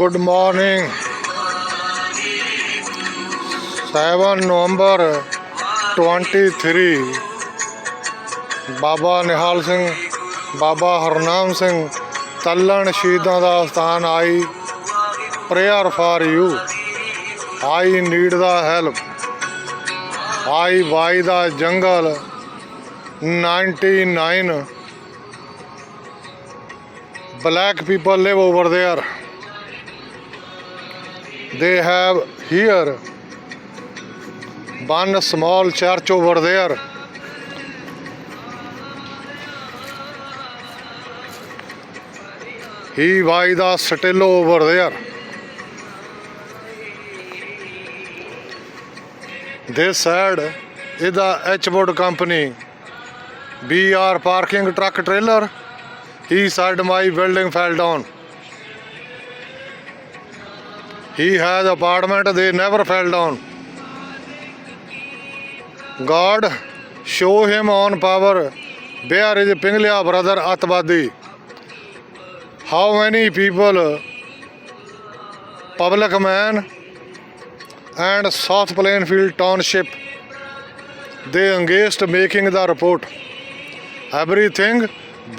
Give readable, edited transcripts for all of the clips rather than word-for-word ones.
Good morning. 7 November 23. ਬਾਬਾ ਨਿਹਾਲ ਸਿੰਘ, ਬਾਬਾ ਹਰਨਾਮ ਸਿੰਘ ਤੱਲਣ ਸ਼ਹੀਦਾਂ ਦਾ ਸਥਾਨ I prayer for you. I need the help. I buy the jungle 99 black people live over there. They have here one small church over there. He by the Stillo over there. This side is the H-Wood company. We are parking truck trailer. He said my building fell down. He has apartment, they never fell down. God show him on power. Where is Pinglia brother Atwadi? How many people, public man and South Plainfield Township, they engaged making the report. Everything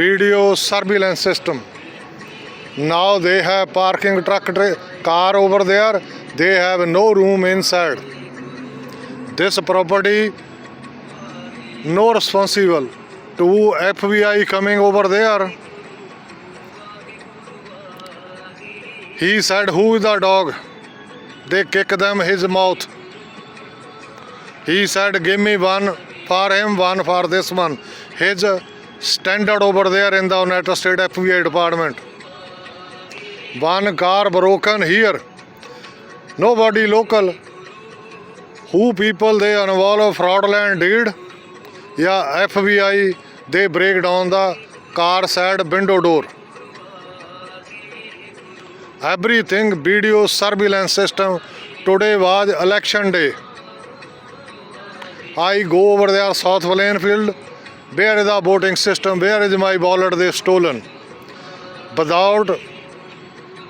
video surveillance system. Now they have parking truck car over there. They have no room inside. This property no responsible to FBI coming over there. He said, who is the dog? They kick them his mouth. He said, give me one for him, one for this one. His standard over there in the United States FBI department. One car broken here. Nobody local. Who people they involve fraudulent deed? Yeah, FBI, they break down the car side window door. Everything video surveillance system. Today was election day. I go over there South Plainfield. Where is the voting system? Where is my ballot they stolen? Without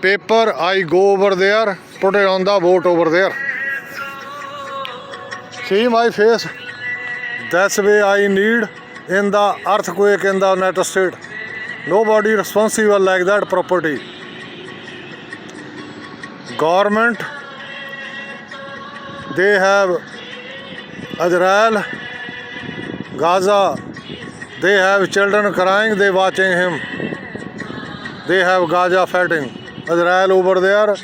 paper, I go over there, put it on the vote over there. See my face? That's way I need in the earthquake in the United States. Nobody responsible like that property. Government, they have Israel, Gaza. They have children crying, they watching him. They have Gaza fighting. Israel over there.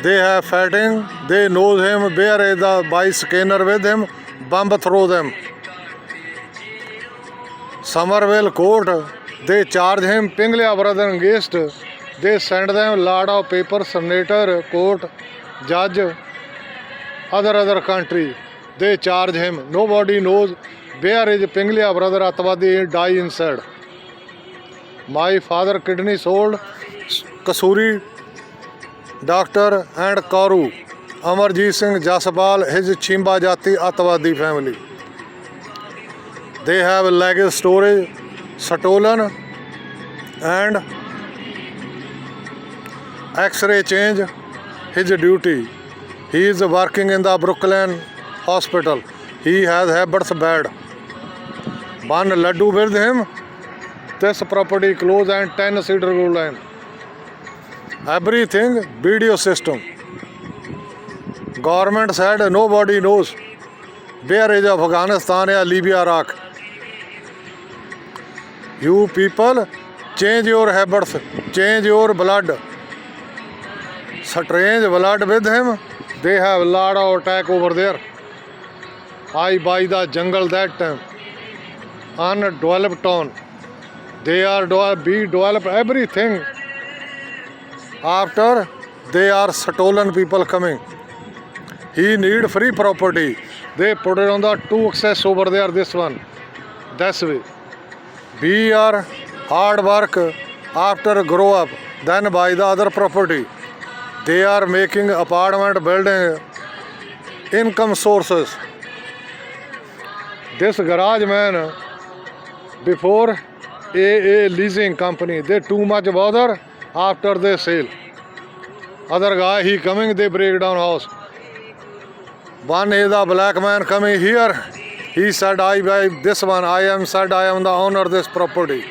They have fighting. They know him. Where is the by scanner with him? Bomb throw them. Somerville court. They charge him. Pinglia brother against. They send them lot of paper. Senator, court, judge, other country. They charge him. Nobody knows where is Pinglia brother Atwadi die inside. My father kidney sold. Kasuri, doctor and Kauru. Amarjeet Singh Jaswal, his Chimba Jati Atwadi family. They have luggage storage stolen and X-ray change his duty. He is working in the Brooklyn hospital. He has habits bad. One laddu with him. This property close and 10 Cedar Grove line. Everything video system. Government said nobody knows where is Afghanistan or Libya, Iraq. You people change your habits, change your blood. Strange blood with him. They have a lot of attack over there. I buy the jungle that time. Undeveloped town. They are be developed everything. After they are stolen people coming. He need free property. They put it on the 2 access over there. This one. That's way. We are hard work. After grow up, then buy the other property. They are making apartment building income sources. This garage man before AA leasing company, they too much bother. after they sail. Other guy, he coming, they break down house. One is a black man coming here. He said, I buy this one. I am the owner of this property.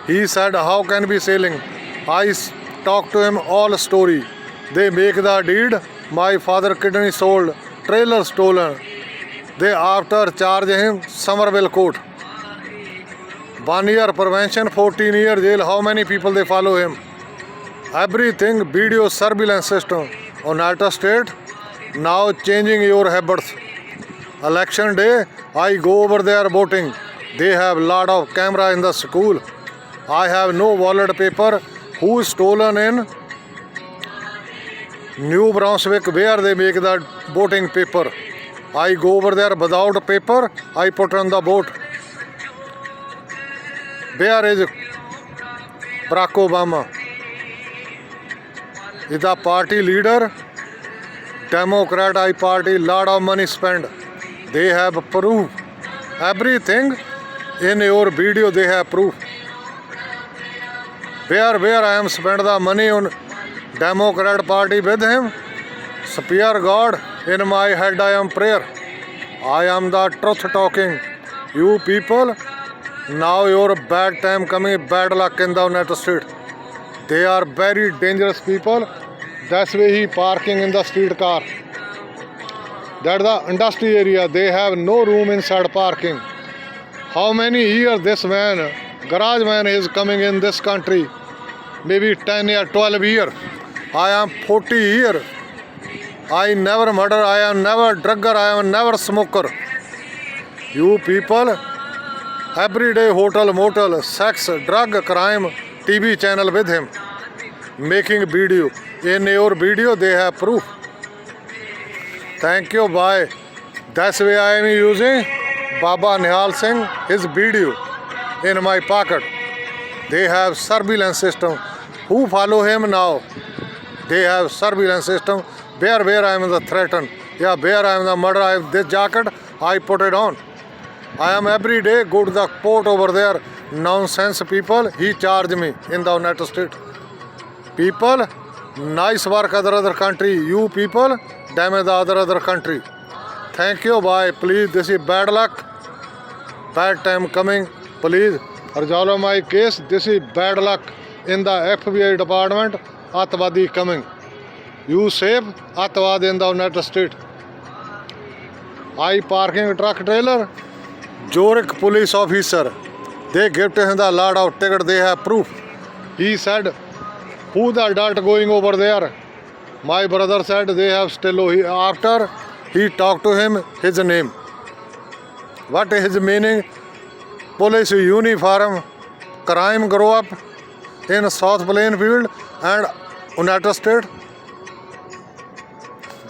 He said, how can be selling? I talked to him all story. They make the deed. My father kidney sold, trailer stolen. They after charge him Somerville court. 1 year prevention, 14 year jail. How many people they follow him? Everything video surveillance system. United States now changing your habits. Election day, I go over there voting. They have lot of camera in the school. I have no wallet paper. Who stolen in New Brunswick where they make the voting paper. I go over there without paper. I put on the vote. Where is Barack Obama? Is the party leader. Democrat I party, lot of money spent. They have proof. Everything in your video they have proof. Where I am spent the money on Democrat party with him. Spear God, in my head I am prayer. I am the truth talking. You people, now your bad time coming, bad luck in the United States. They are very dangerous people. That's why he parking in the street car. That's the industry area. They have no room inside parking. How many years this man, garage man is coming in this country? Maybe 10 or 12 years. I am 40 years. I never murder, I am never drugger, I am never smoker. You people, everyday hotel, motel, sex, drug, crime, TV channel with him. Making video. In your video, they have proof. Thank you, bye. That's why I am using Baba Nihal Singh, his video in my pocket. They have surveillance system. Who follow him now? They have surveillance system. Where I am the threatened. Yeah, where I am the murder. I have this jacket, I put it on. I am every day go to the port over there. Nonsense people, he charge me in the United States. People, nice work other country. You people, damage the other country. Thank you, bye. Please, this is bad luck. Bad time coming. Please, resolve my case. This is bad luck in the FBI department. Atwadi coming. You save Atwad in the United States. I parking truck trailer. Zurich police officer. They give to him the lot of ticket. They have proof. He said, who the adult going over there? My brother said they have still. After he talked to him, his name. What is his meaning? Police uniform, crime grow up in South Plainfield and United States.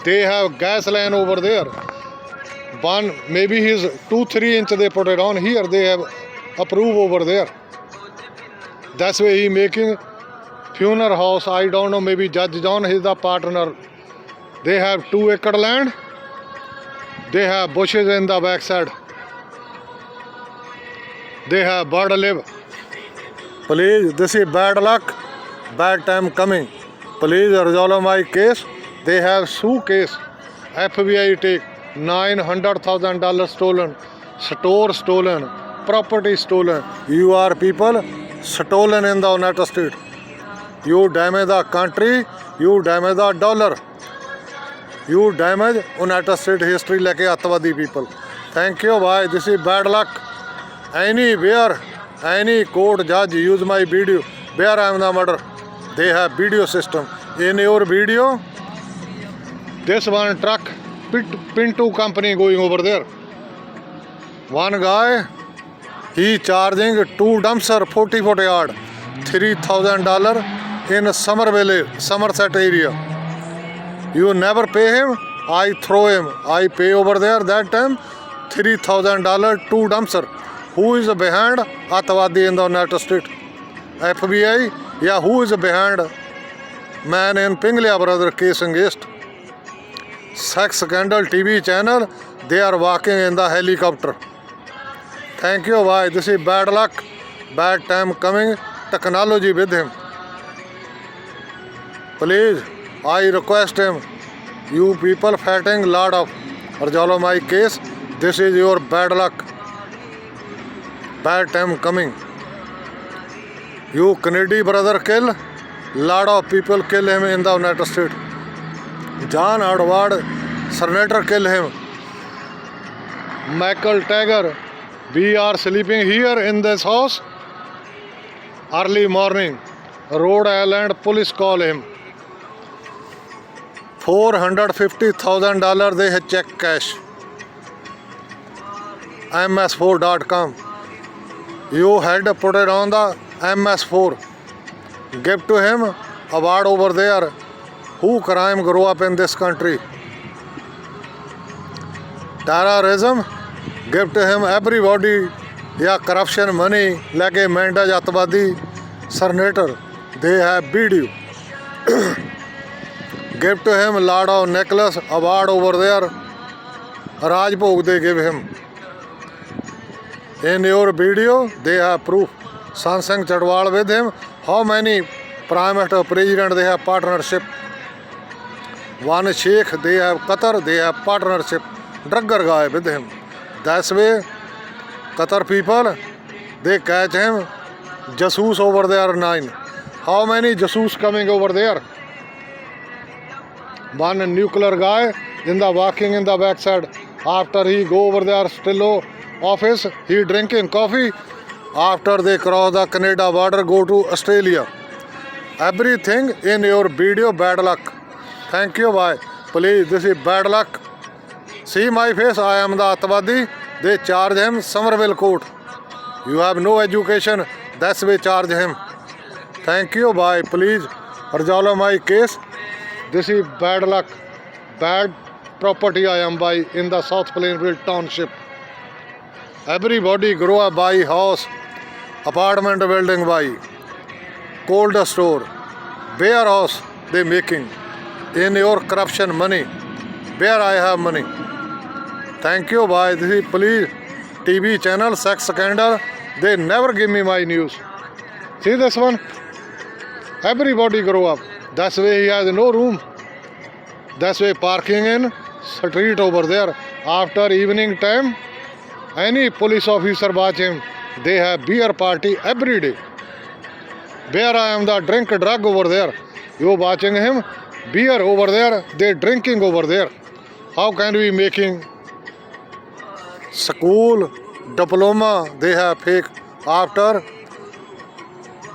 They have gas line over there. One, maybe his 2-3 inch they put it on. Here they have approved over there. That's why he making funeral house. I don't know, maybe Judge John is the partner. They have 2 acre land. They have bushes in the backside. They have bird live. Please, this is bad luck. Bad time coming. Please resolve my case. They have sue case. FBI take $900,000 stolen. Store stolen. Property stolen. You are people stolen in the United States. You damage the country. You damage the dollar. You damage United States history like Atwadi people. Thank you, bye. This is bad luck. Anywhere, any court judge use my video. Where I am the murder. They have video system. In your video, this one truck, Pinto company going over there. One guy, he charging 2 dumpster 40-foot yard, $3,000 in Somerville, Somerset area. You never pay him, I throw him. I pay over there that time $3,000 2 dumpster. Who is behind Atwadi in the United States? FBI? Yeah, who is behind man in Pinglia brother case against? Sex scandal TV channel, they are walking in the helicopter. Thank you, bye. This is bad luck. Bad time coming. Technology with him. Please, I request him, you people fighting lot of resolve my case. This is your bad luck. Bad time coming. You Kennedy brother kill. Lot of people kill him in the United States. John Edward Senator kill him. Michael Taggart. We are sleeping here in this house. Early morning. Rhode Island police call him. $450,000 they had check cash. ms4.com. You had to put it on the ms4. Give to him award over there. Who crime grow up in this country? Terrorism. Give to him everybody. Yeah, corruption money. Like a Mendes Atwadi senator. They have video. Give to him lot of necklace award over there. Rajbhog they give him. In your video, they have proof. Sansang Chadwal with him. How many Prime Minister, President they have partnership? One Sheikh, they have Qatar, they have partnership. Drugger guy with him. That's way, Qatar people, they catch him. Jasoos over there 9. How many Jasoos coming over there? One nuclear guy in the walking in the backside. After he go over there Stillo office, he drinking coffee. After they cross the Canada border, go to Australia. Everything in your video bad luck. Thank you, bye. Please, this is bad luck. See my face, I am the Atwadi. They charge him Somerville court. You have no education, that's why charge him. Thank you, bye. Please resolve my case. This is bad luck. Bad property I am by in the South Plainville Township. Everybody grow up buy house, apartment building buy, cold store, warehouse they making. In your corruption money, where I have money. Thank you, bye. This is police TV channel, sex scandal. They never give me my news. See this one? Everybody grow up. That's why he has no room. That's why parking in street over there. After evening time, any police officer watch him. They have beer party every day. Where I am the drink drug over there. You watching him? Beer over there. They drinking over there. How can we making school diploma? They have fake. After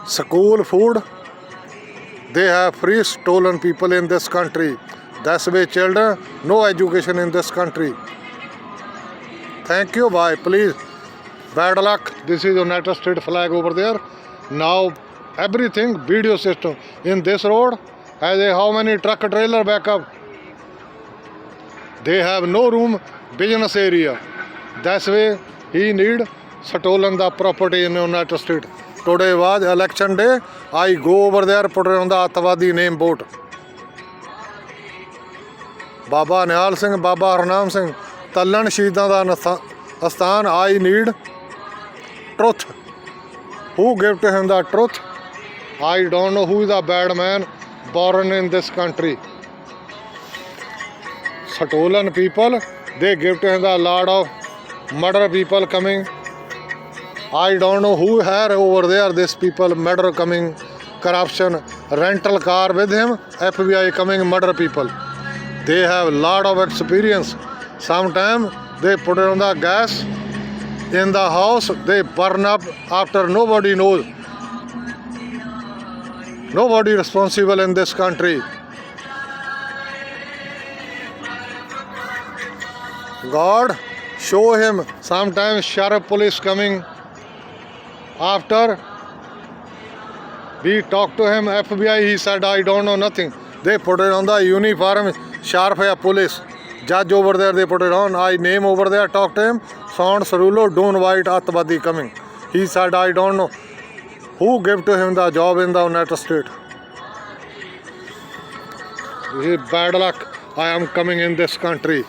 school food, they have free stolen people in this country. That's why children, no education in this country. Thank you, bye. Please, bad luck. This is United States flag over there. Now everything video system in this road has a how many truck trailer backup. They have no room business area. That's why he need stolen the property in United States. Today was election day. I go over there, put it on the Atwadi name board. Baba Nihal Singh, Baba Harnam Singh, Tallan Shahidan da Asthan. I need truth. Who gave to him the truth? I don't know who is the bad man born in this country. Stolen people, they give to him the lot of murder people coming. I don't know who had over there, this people, murder coming, corruption, rental car with him, FBI coming, murder people. They have lot of experience. Sometimes they put it on the gas in the house, they burn up after nobody knows. Nobody responsible in this country. God, show him. Sometimes sheriff police coming. After we talked to him, FBI, he said, I don't know nothing. They put it on the uniform, sheriff or police. Judge over there, they put it on. I name over there, talk to him. Sound Sarulo, Don White, Atwadi coming. He said, I don't know. Who gave to him the job in the United States? This is bad luck. I am coming in this country.